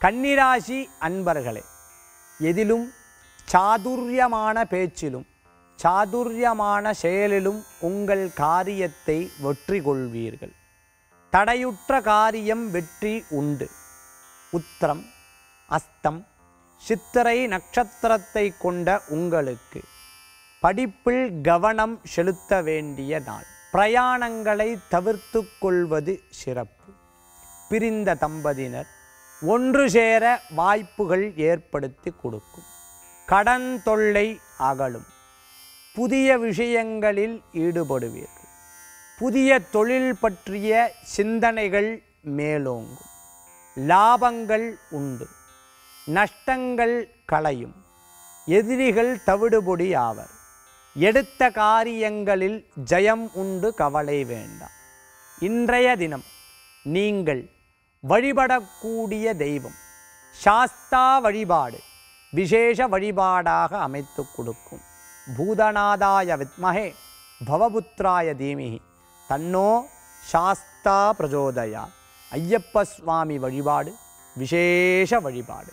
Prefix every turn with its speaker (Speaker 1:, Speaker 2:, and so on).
Speaker 1: கன்னிராசி அன்பர்களே, எதிலும் சாதுர்யமான பேச்சிலும் சாதுர்யமான செயலிலும் உங்கள் காரியத்தை வெற்றி கொள்வீர்கள். தடையுற்ற காரியம் வெற்றி உண்டு. உத்திரம், அஸ்தம், சித்திரை நட்சத்திரத்தை கொண்ட உங்களுக்கு படிப்பில் கவனம் செலுத்த வேண்டிய நாள். பிரயாணங்களை தவிர்த்து கொள்வது சிறப்பு. பிரிந்த தம்பதியினர் ஒன்று சேர வாய்ப்புகள் ஏற்படுத்தி கொடுக்கும். கடன் தொல்லை அகலும். புதிய விஷயங்களில் ஈடுபடுவீர்கள். புதிய தொழில் பற்றிய சிந்தனைகள் மேலோங்கும். லாபங்கள் உண்டு. நஷ்டங்கள் களையும். எதிரிகள் தவிடுபொடி ஆவர். எடுத்த காரியங்களில் ஜெயம் உண்டு, கவலை வேண்டாம். இன்றைய தினம் நீங்கள் வழிபடக்கூடிய தெய்வம் சாஸ்தா வழிபாடு விசேஷ வழிபாடாக அமைத்து கொடுக்கும். பூதநாதாய வித்மஹே பவபுத்ராய தீமிஹி தன்னோ சாஸ்தா பிரஜோதயா. ஐயப்ப சுவாமி வழிபாடு விசேஷ வழிபாடு.